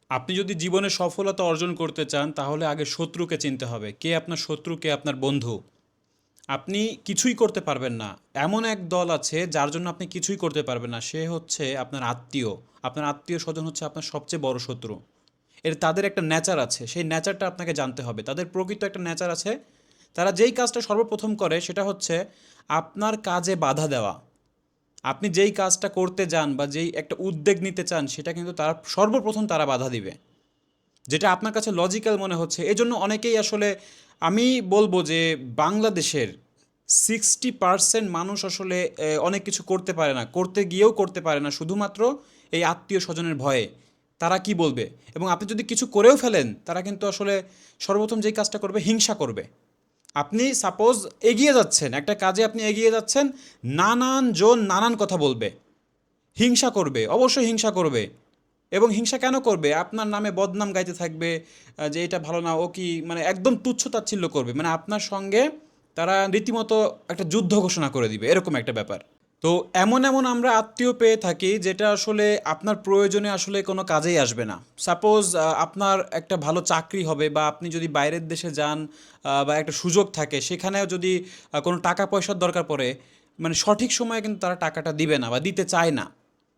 আপনি যদি জীবনে সফলতা অর্জন করতে চান তাহলে আগে শত্রুকে চিনতে হবে। কে আপনার শত্রু, কে আপনার বন্ধু। আপনি কিছুই করতে পারবেন না। এমন এক দল আছে যার জন্য আপনি কিছুই করতে পারবেন না। সে হচ্ছে আপনার আত্মীয়। আপনার আত্মীয়-স্বজন হচ্ছে আপনার সবচেয়ে বড় শত্রু। তাদের একটা নেচার আছে। সেই নেচারটা আপনাকে জানতে হবে। তাদের প্রকৃত একটা নেচার আছে। তারা যেই কাজটা সর্বপ্রথম করে সেটা হচ্ছে আপনার কাজে বাধা দেওয়া। আপনি যেই কাজটা করতে যান বা যেই একটা উদ্যোগ নিতে চান সেটা কিন্তু তারা সর্বপ্রথম তারা বাধা দিবে। যেটা আপনার কাছে লজিক্যাল মনে হচ্ছে। এজন্য অনেকেই আসলে আমি বলব যে বাংলাদেশের 60% মানুষ আসলে অনেক কিছু করতে পারে না। করতে গিয়েও করতে পারে না শুধুমাত্র এই আত্মীয়-স্বজনের ভয়ে। তারা কি বলবে? এবং আপনি যদি কিছু করেও ফেলেন, তারা কিন্তু আসলে সর্বপ্রথম যেই কাজটা করবে হিংসা করবে। আপনি সাপোজ এগিয়ে যাচ্ছেন, একটা কাজে আপনি এগিয়ে যাচ্ছেন, নানান জন নানান কথা বলবে। হিংসা করবে, অবশ্যই হিংসা করবে। এবং হিংসা কেন করবে? আপনার নামে বদনাম গাইতে থাকবে, যে এটা ভালো না, ও কি মানে একদম তুচ্ছ-তাচ্ছিল্য করবে। মানে আপনার সঙ্গে তারা রীতিমতো একটা যুদ্ধ ঘোষণা করে দিবে, এরকম একটা ব্যাপার। তো এমন আমরা আত্মীয় পেয়ে থাকি যেটা আসলে আপনার প্রয়োজনে আসলে কোনো কাজেই আসবে না। সাপোজ আপনার একটা ভালো চাকরি হবে বা আপনি যদি বাইরের দেশে যান, বা একটা সুযোগ থাকে সেখানেও যদি কোনো টাকা পয়সার দরকার পড়ে, মানে সঠিক সময়ে কিন্তু তারা টাকাটা দিবে না বা দিতে চায় না।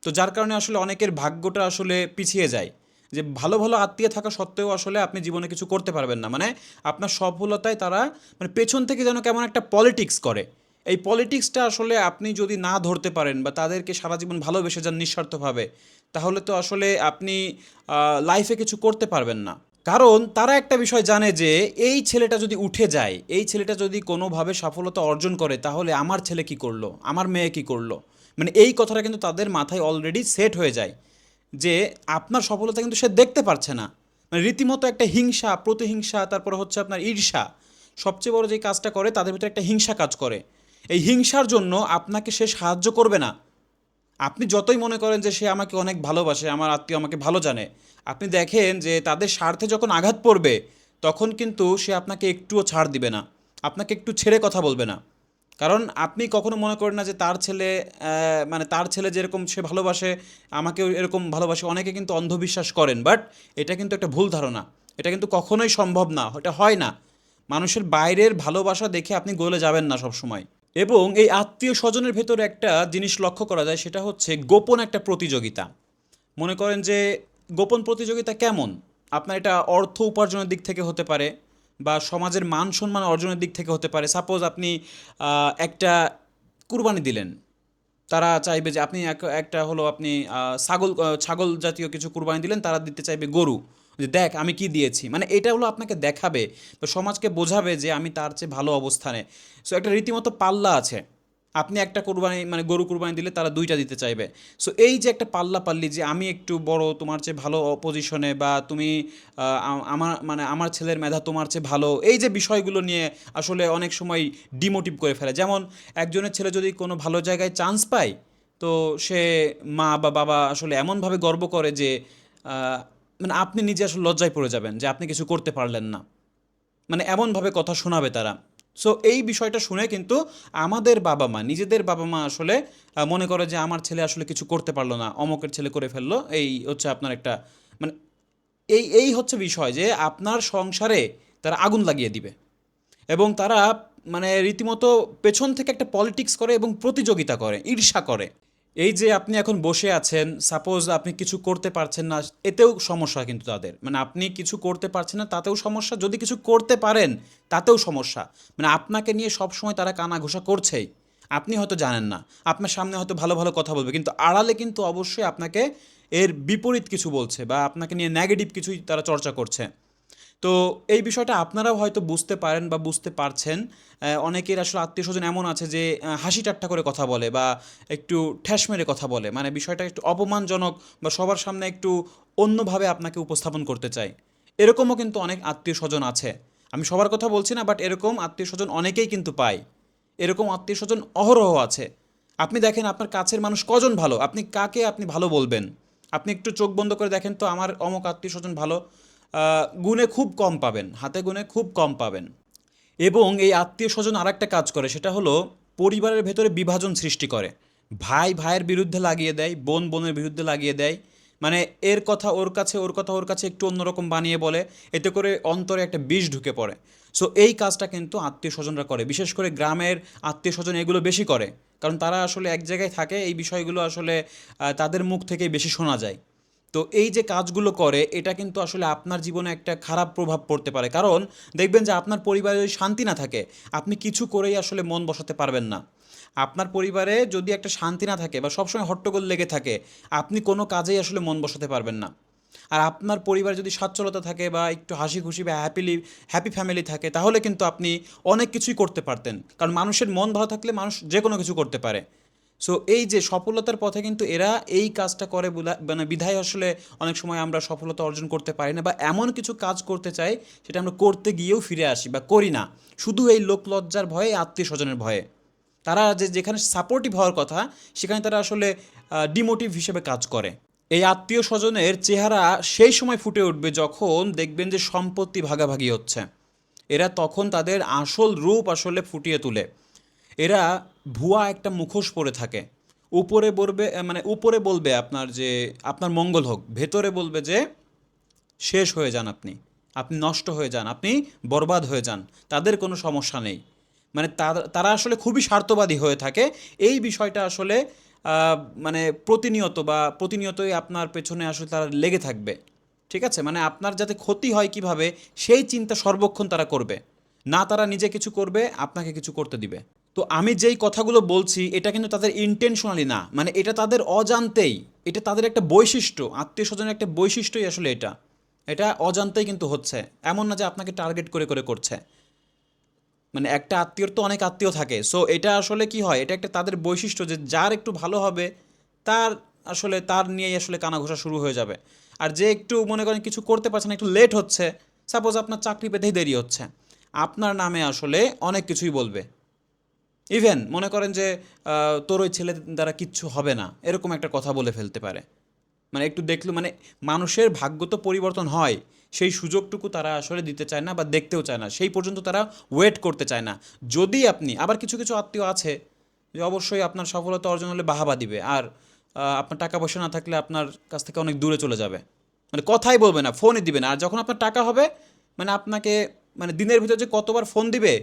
তো যার কারণে আসলে অনেকের ভাগ্যটা আসলে পিছিয়ে যায়। যে ভালো ভালো আত্মীয় থাকা সত্ত্বেও আসলে আপনি জীবনে কিছু করতে পারবেন না। মানে আপনার সফলতায় তারা মানে পেছন থেকে যেন কেমন একটা পলিটিক্স করে। এই পলিটিক্সটা আসলে আপনি যদি না ধরতে পারেন বা তাদেরকে সারা জীবন ভালোবেসে যান নিঃস্বার্থভাবে, তাহলে তো আসলে আপনি লাইফে কিছু করতে পারবেন না। কারণ তারা একটা বিষয় জানে যে এই ছেলেটা যদি উঠে যায়, এই ছেলেটা যদি কোনোভাবে সফলতা অর্জন করে, তাহলে আমার ছেলে কি করলো, আমার মেয়ে কি করলো। মানে এই কথাটা কিন্তু তাদের মাথায় অলরেডি সেট হয়ে যায় যে আপনার সফলতা কিন্তু সে দেখতে পারছে না। মানে রীতিমতো একটা হিংসা, প্রতিহিংসা, তারপরে হচ্ছে আপনার ঈর্ষা। সবচেয়ে বড় যে কাজটা করে তাদের ভিতরে একটা হিংসা কাজ করে। এই হিংসার জন্য আপনাকে সে সাহায্য করবে না। আপনি যতই মনে করেন যে সে আমাকে অনেক ভালোবাসে, আমার আত্মীয় আমাকে ভালো জানে, আপনি দেখেন যে তাদের স্বার্থে যখন আঘাত পড়বে, তখন কিন্তু সে আপনাকে একটুও ছাড় দিবে না, আপনাকে একটু ছেড়ে কথা বলবে না। কারণ আপনি কখনো মনে করেন না যে তার ছেলে, মানে তার ছেলে যেরকম সে ভালোবাসে আমাকেও এরকম ভালোবাসে। অনেকে কিন্তু অন্ধবিশ্বাস করেন, বাট এটা কিন্তু একটা ভুল ধারণা। এটা কিন্তু কখনোই সম্ভব না, এটা হয় না। মানুষের বাইরের ভালোবাসা দেখে আপনি গলে যাবেন না সবসময়। এবং এই আত্মীয় স্বজনের ভেতরে একটা জিনিস লক্ষ্য করা যায়, সেটা হচ্ছে গোপন একটা প্রতিযোগিতা। মনে করেন যে গোপন প্রতিযোগিতা কেমন? আপনার এটা অর্থ উপার্জনের দিক থেকে হতে পারে বা সমাজের মান সম্মান অর্জনের দিক থেকে হতে পারে। সাপোজ আপনি একটা কুরবানি দিলেন, তারা চাইবে যে আপনি একটা হলো আপনি ছাগল জাতীয় কিছু কুরবানি দিলেন, তারা দিতে চাইবে গরু। যে দেখ আমি কি দিয়েছি, মানে এটা হলো আপনাকে দেখাবে বা সমাজকে বোঝাবে যে আমি তার চেয়ে ভালো অবস্থানে। সো একটা রীতিমতো পাল্লা আছে। আপনি একটা কুরবানি মানে গরু কুরবানি দিলে তারা দুইটা দিতে চাইবে। সো এই যে একটা পাল্লা পাল্লি, যে আমি একটু বড়, তোমার চেয়ে ভালো পজিশনে, বা তুমি আমার মানে আমার ছেলের মেধা তোমার চেয়ে ভালো, এই যে বিষয়গুলো নিয়ে আসলে অনেক সময় ডিমোটিভ করে ফেলে। যেমন একজনের ছেলে যদি কোনো ভালো জায়গায় চান্স পায়, তো সে মা বা বাবা আসলে এমনভাবে গর্ব করে যে আহ, মানে আপনি নিজে আসলে লজ্জায় পড়ে যাবেন যে আপনি কিছু করতে পারলেন না। মানে এমনভাবে কথা শোনাবে তারা। সো এই বিষয়টা শুনে কিন্তু আমাদের বাবা মা, নিজেদের বাবা মা আসলে মনে করে যে আমার ছেলে আসলে কিছু করতে পারলো না, অমকের ছেলে করে ফেললো। এই হচ্ছে আপনার একটা মানে এই এই হচ্ছে বিষয় যে আপনার সংসারে তারা আগুন লাগিয়ে দিবে। এবং তারা মানে রীতিমতো পেছন থেকে একটা পলিটিক্স করে এবং প্রতিযোগিতা করে, ঈর্ষা করে। এই যে আপনি এখন বসে আছেন, সাপোজ আপনি কিছু করতে পারছেন না, এতেও সমস্যা কিন্তু তাদের। মানে আপনি কিছু করতে পারছেন না তাতেও সমস্যা, যদি কিছু করতে পারেন তাতেও সমস্যা। মানে আপনাকে নিয়ে সবসময় তারা কানাঘুষা করছেই। আপনি হয়তো জানেন না, আপনার সামনে হয়তো ভালো ভালো কথা বলবে, কিন্তু আড়ালে কিন্তু অবশ্যই আপনাকে এর বিপরীত কিছু বলছে বা আপনাকে নিয়ে নেগেটিভ কিছুই তারা চর্চা করছে। তো এই বিষয়টা আপনারাও হয়তো বুঝতে পারেন বা বুঝতে পারছেন। অনেকের আসলে আত্মীয়স্বজন এমন আছে যে হাসি ঠাট্টা করে কথা বলে বা একটু ঠ্যাস মেরে কথা বলে, মানে বিষয়টা একটু অপমানজনক বা সবার সামনে একটু অন্যভাবে আপনাকে উপস্থাপন করতে চায়। এরকমও কিন্তু অনেক আত্মীয়স্বজন আছে। আমি সবার কথা বলছি না, বাট এরকম আত্মীয়স্বজন অনেকেই কিন্তু পায়। এরকম আত্মীয়স্বজন অহরহ আছে। আপনি দেখেন আপনার কাছের মানুষ কজন ভালো, আপনি কাকে আপনি ভালো বলবেন? আপনি একটু চোখ বন্ধ করে দেখেন তো আমার অমুক আত্মীয়স্বজন ভালো। গুণে খুব কম পাবেন, হাতে গুণে খুব কম পাবেন। এবং এই আত্মীয় স্বজন আর একটা কাজ করে, সেটা হলো পরিবারের ভেতরে বিভাজন সৃষ্টি করে। ভাই ভাইয়ের বিরুদ্ধে লাগিয়ে দেয়, বোন বোনের বিরুদ্ধে লাগিয়ে দেয়। মানে এর কথা ওর কাছে, ওর কথা ওর কাছে একটু অন্যরকম বানিয়ে বলে, এতে করে অন্তরে একটা বিষ ঢুকে পড়ে। সো এই কাজটা কিন্তু আত্মীয় স্বজনরা করে, বিশেষ করে গ্রামের আত্মীয় স্বজন এগুলো বেশি করে, কারণ তারা আসলে এক জায়গায় থাকে, এই বিষয়গুলো আসলে তাদের মুখ থেকেই বেশি শোনা যায়। তো এই যে কাজগুলো করে এটা কিন্তু আসলে আপনার জীবনে একটা খারাপ প্রভাব পড়তে পারে, কারণ দেখবেন যে আপনার পরিবারে যদি শান্তি না থাকে, আপনি কিছু করেই আসলে মন বসাতে পারবেন না। আপনার পরিবারে যদি একটা শান্তি না থাকে বা সবসময় হট্টগোল লেগে থাকে, আপনি কোনো কাজেই আসলে মন বসাতে পারবেন না। আর আপনার পরিবারে যদি সচ্ছলতা থাকে বা একটু হাসি খুশি বা হ্যাপি ফ্যামিলি থাকে, তাহলে কিন্তু আপনি অনেক কিছুই করতে পারতেন, কারণ মানুষের মন ভালো থাকলে মানুষ যে কোনো কিছু করতে পারে। সো এই যে সফলতার পথে কিন্তু এরা এই কাজটা করে মানে বিধায় আসলে অনেক সময় আমরা সফলতা অর্জন করতে পারি না, বা এমন কিছু কাজ করতে চাই সেটা আমরা করতে গিয়েও ফিরে আসি বা করি না, শুধু এই লোক লজ্জার ভয়ে, আত্মীয় স্বজনের ভয়ে। তারা যেখানে সাপোর্টিভ হওয়ার কথা, সেখানে তারা আসলে ডিমোটিভ হিসেবে কাজ করে। এই আত্মীয় স্বজনের চেহারা সেই সময় ফুটে উঠবে যখন দেখবেন যে সম্পত্তি ভাগাভাগি হচ্ছে। এরা তখন তাদের আসল রূপ আসলে ফুটিয়ে তোলে। এরা ভুয়া একটা মুখোশ পরে থাকে। উপরে বলবে মানে উপরে বলবে আপনার যে আপনার মঙ্গল হোক, ভেতরে বলবে যে শেষ হয়ে যান আপনি, আপনি নষ্ট হয়ে যান, আপনি বরবাদ হয়ে যান, তাদের কোনো সমস্যা নেই। মানে তারা আসলে খুবই স্বার্থবাদী হয়ে থাকে। এই বিষয়টা আসলে মানে প্রতিনিয়তই আপনার পেছনে আসলে তারা লেগে থাকবে। ঠিক আছে, মানে আপনার যাতে ক্ষতি হয় কিভাবে, সেই চিন্তা সর্বক্ষণ তারা করবে। না তারা নিজে কিছু করবে, আপনাকে কিছু করতে দিবে। তো আমি যেই কথাগুলো বলছি এটা কিন্তু তাদের ইন্টেনশনালি না, মানে এটা তাদের অজান্তেই। এটা তাদের একটা বৈশিষ্ট্য, আত্মীয় স্বজনের একটা বৈশিষ্ট্যই আসলে এটা। এটা অজান্তেই কিন্তু হচ্ছে, এমন না যে আপনাকে টার্গেট করে করে করছে। মানে একটা আত্মীয়র তো অনেক আত্মীয় থাকে, সো এটা আসলে কি হয়, এটা একটা তাদের বৈশিষ্ট্য যে যার একটু ভালো হবে তার আসলে তার নিয়েই আসলে কানাঘোষা শুরু হয়ে যাবে। আর যে একটু মনে করেন কিছু করতে পারছে না, একটু লেট হচ্ছে, সাপোজ আপনার চাকরি পেতেই দেরি হচ্ছে, আপনার নামে আসলে অনেক কিছুই বলবে। ইভেন মনে করেন যে তোর ওই ছেলে দ্বারা কিচ্ছু হবে না, এরকম একটা কথা বলে ফেলতে পারে। মানে একটু দেখলো, মানে মানুষের ভাগ্য তো পরিবর্তন হয়, সেই সুযোগটুকু তারা আসলে দিতে চায় না বা দেখতেও চায় না, সেই পর্যন্ত তারা ওয়েট করতে চায় না। যদি আপনি আবার কিছু কিছু আত্মীয় আছে যে অবশ্যই আপনার সফলতা অর্জন হলে বাহাবা দিবে, আর আপনার টাকা পয়সা না থাকলে আপনার কাছ থেকে অনেক দূরে চলে যাবে, মানে কথাই বলবে না, ফোনই দিবে না। আর যখন আপনার টাকা হবে, মানে আপনাকে, মানে দিনের ভিতর যে কতবার ফোন দিবে,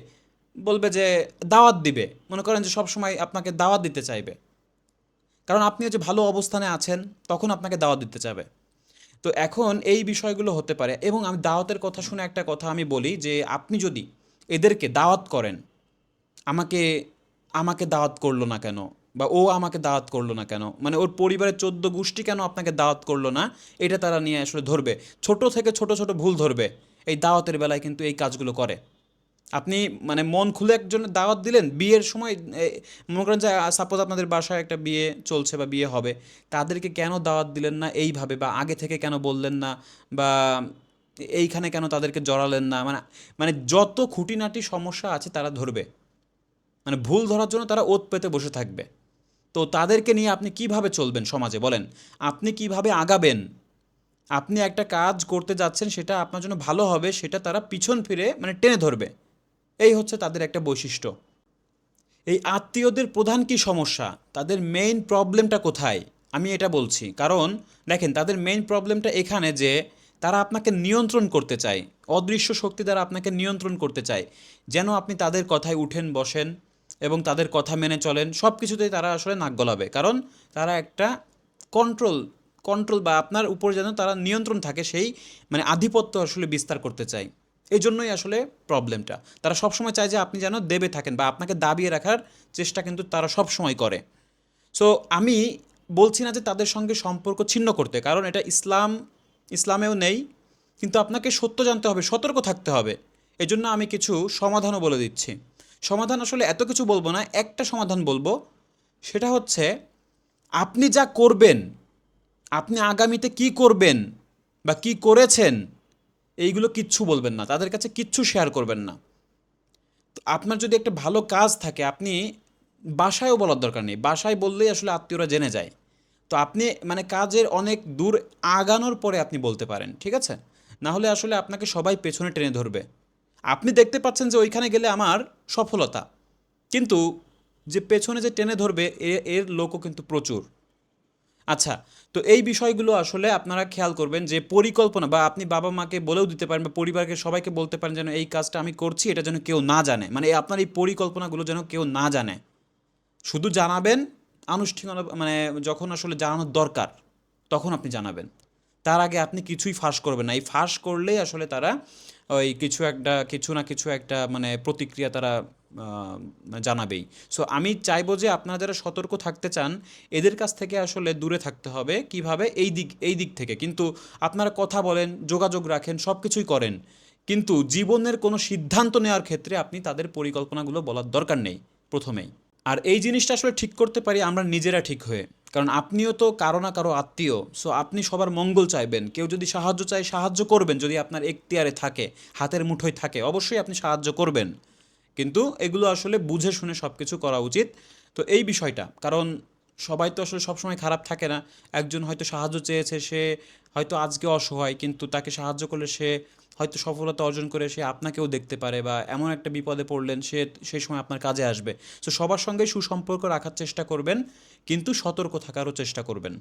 বলবে যে দাওয়াত দিবে, মনে করেন যে সব সময় আপনাকে দাওয়াত দিতে চাইবে, কারণ আপনি যে ভালো অবস্থানে আছেন, তখন আপনাকে দাওয়াত দিতে চাবে। তো এখন এই বিষয়গুলো হতে পারে। এবং আমি দাওয়াতের কথা শুনে একটা কথা আমি বলি যে আপনি যদি এদেরকে দাওয়াত করেন, আমাকে আমাকে দাওয়াত করলো না কেন, বা ও আমাকে দাওয়াত করলো না কেন, মানে ওর পরিবারের 14 গোষ্ঠী কেন আপনাকে দাওয়াত করলো না, এটা তারা নিয়ে আসলে ধরবে। ছোট থেকে ছোট ছোট ভুল ধরবে। এই দাওয়াতের বেলায় কিন্তু এই কাজগুলো করে। আপনি মানে মন খুলে একজনের দাওয়াত দিলেন বিয়ের সময়, মনে করেন যে সাপোজ আপনাদের বাসায় একটা বিয়ে চলছে বা বিয়ে হবে, তাদেরকে কেন দাওয়াত দিলেন না এইভাবে, বা আগে থেকে কেন বললেন না, বা এইখানে কেন তাদেরকে জড়ালেন না, মানে মানে যত খুঁটিনাটি সমস্যা আছে তারা ধরবে। মানে ভুল ধরার জন্য তারা ওত পেতে বসে থাকবে। তো তাদেরকে নিয়ে আপনি কিভাবে চলবেন সমাজে বলেন, আপনি কিভাবে আগাবেন? আপনি একটা কাজ করতে যাচ্ছেন, সেটা আপনার জন্য ভালো হবে, সেটা তারা পিছন ফিরে মানে টেনে ধরবে। এই হচ্ছে তাদের একটা বৈশিষ্ট্য। এই আত্মীয়দের প্রধান কি সমস্যা, তাদের মেইন প্রবলেমটা কোথায়, আমি এটা বলছি। কারণ দেখেন, তাদের মেইন প্রবলেমটা এখানে যে তারা আপনাকে নিয়ন্ত্রণ করতে চায়, অদৃশ্য শক্তি দ্বারা আপনাকে নিয়ন্ত্রণ করতে চায়, যেন আপনি তাদের কথায় উঠেন বসেন এবং তাদের কথা মেনে চলেন। সব কিছুতেই তারা আসলে নাক গলাবে, কারণ তারা একটা কন্ট্রোল কন্ট্রোল বা আপনার উপর যেন তারা নিয়ন্ত্রণ থাকে, সেই মানে আধিপত্য আসলে বিস্তার করতে চায়। এই জন্যই আসলে প্রবলেমটা, তারা সবসময় চায় যে আপনি যেন দেবে থাকেন, বা আপনাকে দাবিয়ে রাখার চেষ্টা কিন্তু তারা সবসময় করে। সো আমি বলছি না যে তাদের সঙ্গে সম্পর্ক ছিন্ন করতে, কারণ এটা ইসলামেও নেই। কিন্তু আপনাকে সত্য জানতে হবে, সতর্ক থাকতে হবে। এজন্য আমি কিছু সমাধানও বলে দিচ্ছি। সমাধান আসলে এত কিছু বলবো না, একটা সমাধান বলবো। সেটা হচ্ছে, আপনি যা করবেন, আপনি আগামীতে কি করবেন বা কি করেছেন, এইগুলো কিচ্ছু বলবেন না, তাদের কাছে কিচ্ছু শেয়ার করবেন না। তো আপনার যদি একটা ভালো কাজ থাকে, আপনি বাসায়ও বলার দরকার নেই, বাসায় বললেই আসলে আত্মীয়রা জেনে যায়। তো আপনি মানে কাজের অনেক দূর আগানোর পরে আপনি বলতে পারেন, ঠিক আছে? না হলে আসলে আপনাকে সবাই পেছনে টেনে ধরবে। আপনি দেখতে পাচ্ছেন যে ওইখানে গেলে আমার সফলতা, কিন্তু যে পেছনে যে টেনে ধরবে এর লোকও কিন্তু প্রচুর। আচ্ছা, তো তো এই বিষয়গুলো আসলে আপনারা খেয়াল করবেন যে পরিকল্পনা, বা আপনি বাবা মাকে বলেও দিতে পারেন বা পরিবারকে সবাইকে বলতে পারেন যেন এই কাজটা আমি করছি এটা যেন কেউ না জানে, মানে আপনার এই পরিকল্পনাগুলো যেন কেউ না জানে। শুধু জানাবেন আনুষ্ঠানিকতা, মানে যখন আসলে জানানোর দরকার তখন আপনি জানাবেন। তার আগে আপনি কিছুই ফাঁস করবেন না। এই ফাঁস করলেই আসলে তারা ওই কিছু না কিছু একটা মানে প্রতিক্রিয়া তারা জানাবেই। সো আমি চাইবো যে আপনারা যারা সতর্ক থাকতে চান এদের কাছ থেকে আসলে দূরে থাকতে হবে। কিভাবে? এই দিক থেকে কিন্তু আপনারা কথা বলেন, যোগাযোগ রাখেন, সব কিছুই করেন, কিন্তু জীবনের কোনো সিদ্ধান্ত নেওয়ার ক্ষেত্রে আপনি তাদের পরিকল্পনাগুলো বলার দরকার নেই প্রথমেই। আর এই জিনিসটা আসলে ঠিক করতে পারি আমরা নিজেরা ঠিক হয়ে। কারণ আপনিও তো কারো না কারো আত্মীয়। সো আপনি সবার মঙ্গল চাইবেন। কেউ যদি সাহায্য চায় সাহায্য করবেন, যদি আপনার এখতিয়ারে থাকে, হাতের মুঠোয় থাকে, অবশ্যই আপনি সাহায্য করবেন। কিন্তু এগুলো আসলে বুঝে শুনে সব কিছু করা উচিত। তো এই বিষয়টা, কারণ সবাই তো আসলে সবসময় খারাপ থাকে না। একজন হয়তো সাহায্য চেয়েছে, সে হয়তো আজকে অসহায়, কিন্তু তাকে সাহায্য করলে সে হয়তো সফলতা অর্জন করে সে আপনাকেও দেখতে পারে, বা এমন একটা বিপদে পড়লেন সে সেই সময় আপনার কাজে আসবে। সো সবার সঙ্গে সুসম্পর্ক রাখার চেষ্টা করবেন, কিন্তু সতর্ক থাকারও চেষ্টা করবেন।